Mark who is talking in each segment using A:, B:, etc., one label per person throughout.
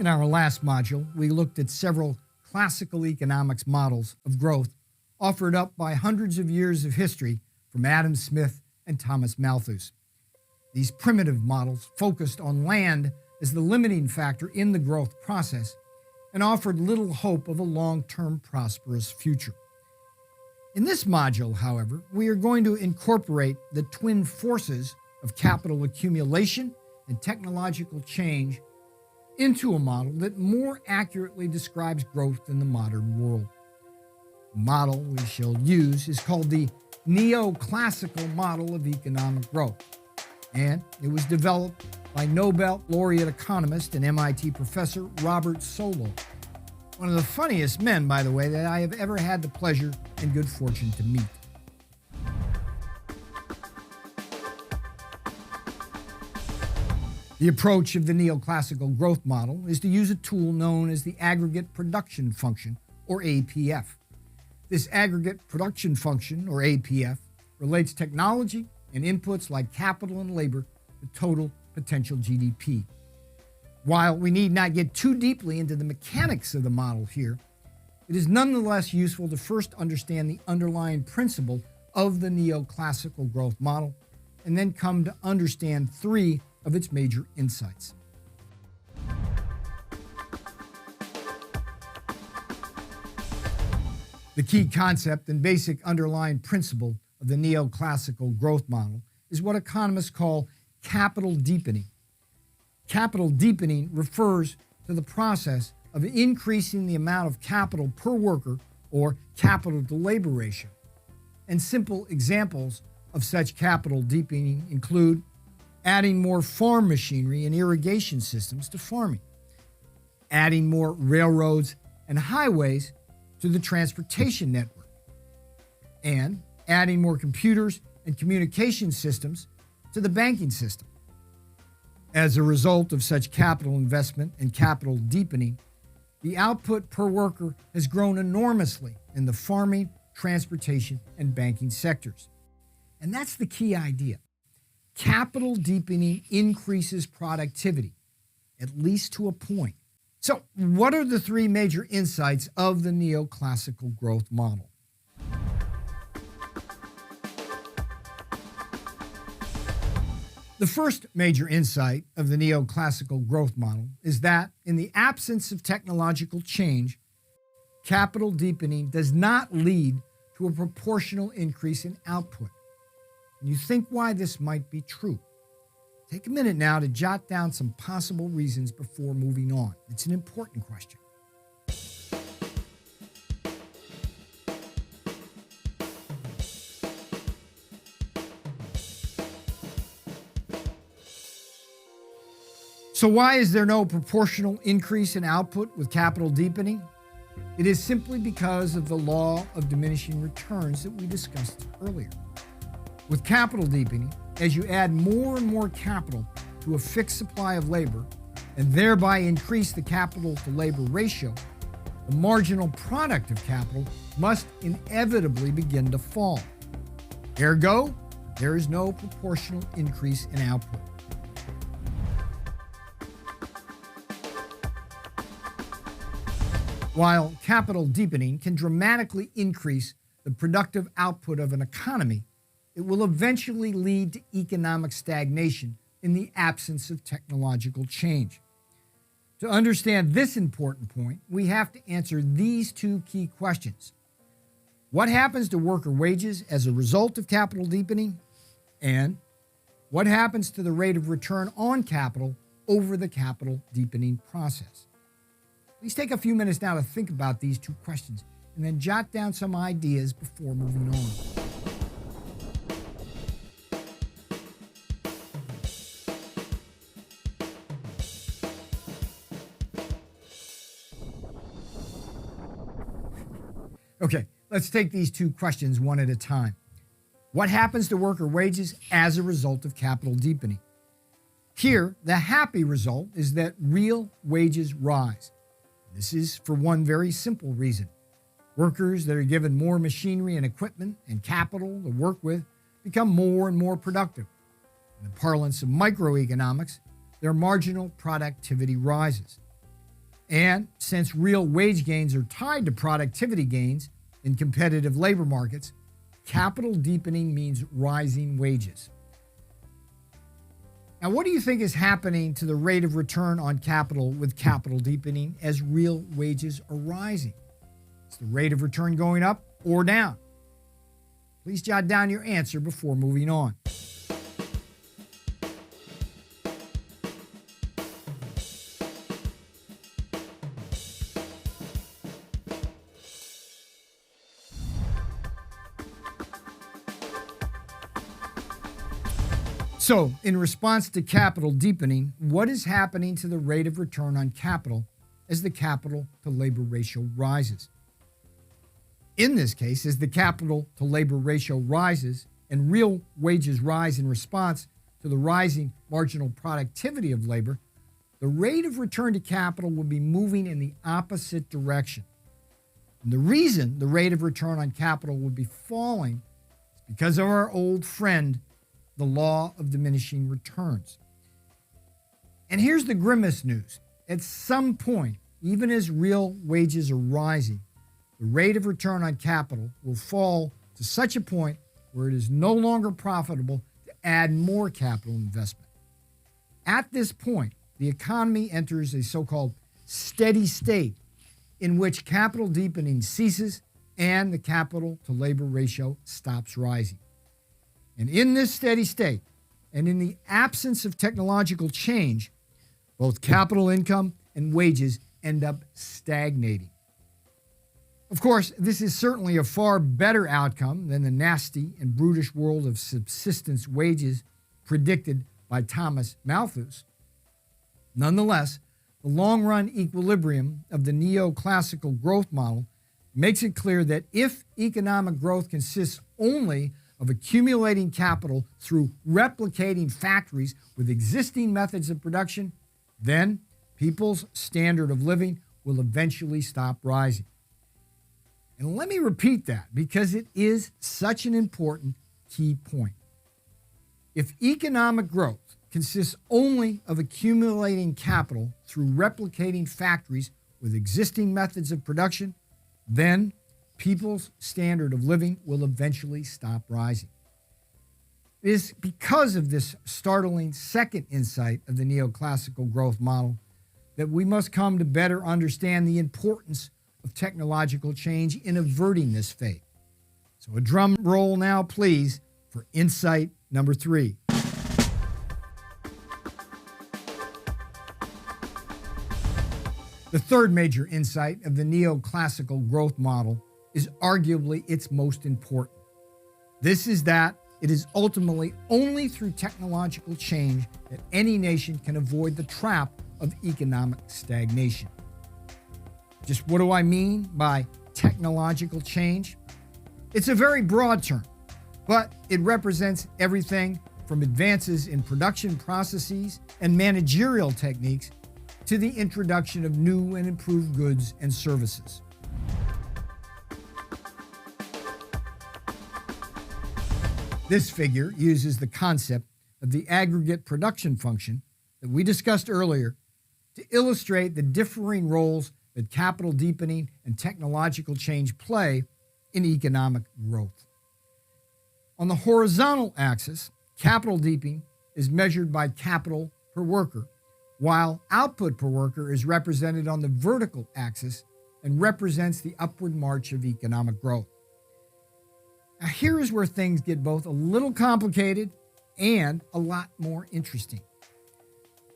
A: In our last module, we looked at several classical economics models of growth offered up by hundreds of years of history from Adam Smith and Thomas Malthus. These primitive models focused on land as the limiting factor in the growth process and offered little hope of a long-term prosperous future. In this module, however, we are going to incorporate the twin forces of capital accumulation and technological change into a model that more accurately describes growth in the modern world. The model we shall use is called the Neoclassical model of economic growth, and it was developed by Nobel laureate economist and MIT professor Robert Solow, one of the funniest men, by the way, that I have ever had the pleasure and good fortune to meet. The approach of the neoclassical growth model is to use a tool known as the aggregate production function, or APF. This aggregate production function, or APF, relates technology and inputs like capital and labor to total potential GDP. While we need not get too deeply into the mechanics of the model here, it is nonetheless useful to first understand the underlying principle of the neoclassical growth model and then come to understand three of its major insights. The key concept and basic underlying principle of the neoclassical growth model is what economists call capital deepening. Capital deepening refers to the process of increasing the amount of capital per worker, or capital to labor ratio. And simple examples of such capital deepening include adding more farm machinery and irrigation systems to farming, adding more railroads and highways to the transportation network, and adding more computers and communication systems to the banking system. As a result of such capital investment and capital deepening, the output per worker has grown enormously in the farming, transportation, and banking sectors. And that's the key idea. Capital deepening increases productivity, at least to a point. So, what are the three major insights of the neoclassical growth model? The first major insight of the neoclassical growth model is that in the absence of technological change, capital deepening does not lead to a proportional increase in output. And you think why this might be true. Take a minute now to jot down some possible reasons before moving on. It's an important question. So why is there no proportional increase in output with capital deepening? It is simply because of the law of diminishing returns that we discussed earlier. With capital deepening, as you add more and more capital to a fixed supply of labor and thereby increase the capital to labor ratio, the marginal product of capital must inevitably begin to fall. Ergo, there is no proportional increase in output. While capital deepening can dramatically increase the productive output of an economy, it will eventually lead to economic stagnation in the absence of technological change. To understand this important point, we have to answer these two key questions. What happens to worker wages as a result of capital deepening? And what happens to the rate of return on capital over the capital deepening process? Please take a few minutes now to think about these two questions and then jot down some ideas before moving on. Okay, let's take these two questions one at a time. What happens to worker wages as a result of capital deepening? Here, the happy result is that real wages rise. This is for one very simple reason. Workers that are given more machinery and equipment and capital to work with become more and more productive. In the parlance of microeconomics, their marginal productivity rises. And since real wage gains are tied to productivity gains in competitive labor markets, capital deepening means rising wages. Now, what do you think is happening to the rate of return on capital with capital deepening as real wages are rising? Is the rate of return going up or down? Please jot down your answer before moving on. So, in response to capital deepening, what is happening to the rate of return on capital as the capital to labor ratio rises? In this case, as the capital to labor ratio rises and real wages rise in response to the rising marginal productivity of labor, the rate of return to capital will be moving in the opposite direction. And the reason the rate of return on capital will be falling is because of our old friend, the law of diminishing returns. And here's the grimmest news. At some point, even as real wages are rising, the rate of return on capital will fall to such a point where it is no longer profitable to add more capital investment. At this point, the economy enters a so-called steady state in which capital deepening ceases and the capital to labor ratio stops rising. And in this steady state, and in the absence of technological change, both capital income and wages end up stagnating. Of course, this is certainly a far better outcome than the nasty and brutish world of subsistence wages predicted by Thomas Malthus. Nonetheless, the long-run equilibrium of the neoclassical growth model makes it clear that if economic growth consists only of accumulating capital through replicating factories with existing methods of production, then people's standard of living will eventually stop rising. And let me repeat that because it is such an important key point. If economic growth consists only of accumulating capital through replicating factories with existing methods of production, then people's standard of living will eventually stop rising. It is because of this startling second insight of the neoclassical growth model that we must come to better understand the importance of technological change in averting this fate. So a drum roll now, please, for insight number 3. The third major insight of the neoclassical growth model is arguably its most important. This is that it is ultimately only through technological change that any nation can avoid the trap of economic stagnation. Just what do I mean by technological change? It's a very broad term, but it represents everything from advances in production processes and managerial techniques to the introduction of new and improved goods and services. This figure uses the concept of the aggregate production function that we discussed earlier to illustrate the differing roles that capital deepening and technological change play in economic growth. On the horizontal axis, capital deepening is measured by capital per worker, while output per worker is represented on the vertical axis and represents the upward march of economic growth. Now, here is where things get both a little complicated and a lot more interesting.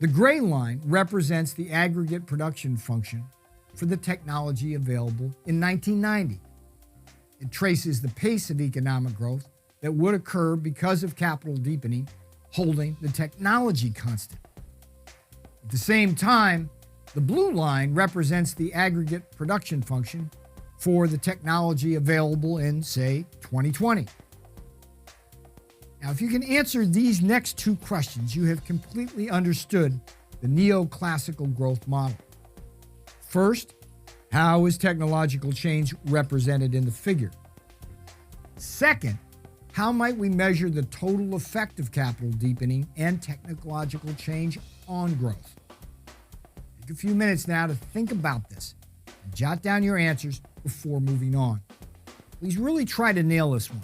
A: The gray line represents the aggregate production function for the technology available in 1990. It traces the pace of economic growth that would occur because of capital deepening, holding the technology constant. At the same time, the blue line represents the aggregate production function for the technology available in, say, 2020. Now, if you can answer these next two questions, you have completely understood the neoclassical growth model. First, how is technological change represented in the figure? Second, how might we measure the total effect of capital deepening and technological change on growth? Take a few minutes now to think about this and jot down your answers before moving on. Please really try to nail this one.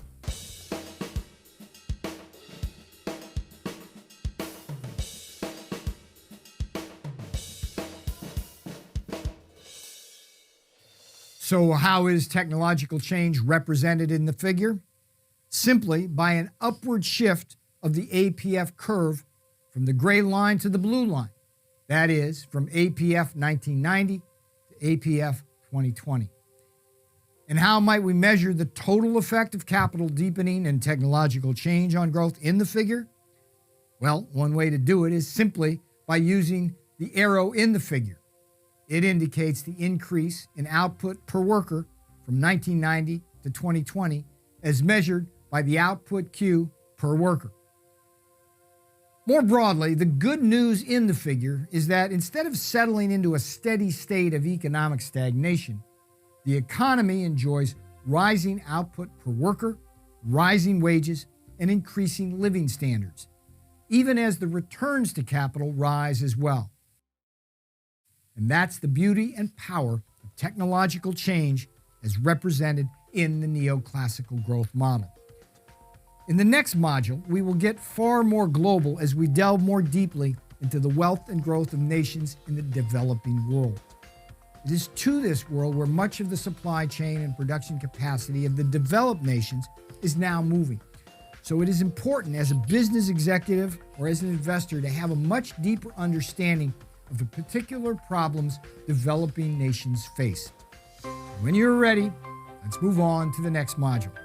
A: So how is technological change represented in the figure? Simply by an upward shift of the APF curve from the gray line to the blue line. That is, from APF 1990 to APF 2020. And how might we measure the total effect of capital deepening and technological change on growth in the figure? Well, one way to do it is simply by using the arrow in the figure. It indicates the increase in output per worker from 1990 to 2020 as measured by the output Q per worker. More broadly, the good news in the figure is that instead of settling into a steady state of economic stagnation, the economy enjoys rising output per worker, rising wages, and increasing living standards, even as the returns to capital rise as well. And that's the beauty and power of technological change as represented in the neoclassical growth model. In the next module, we will get far more global as we delve more deeply into the wealth and growth of nations in the developing world. It is to this world where much of the supply chain and production capacity of the developed nations is now moving. So it is important as a business executive or as an investor to have a much deeper understanding of the particular problems developing nations face. When you're ready, let's move on to the next module.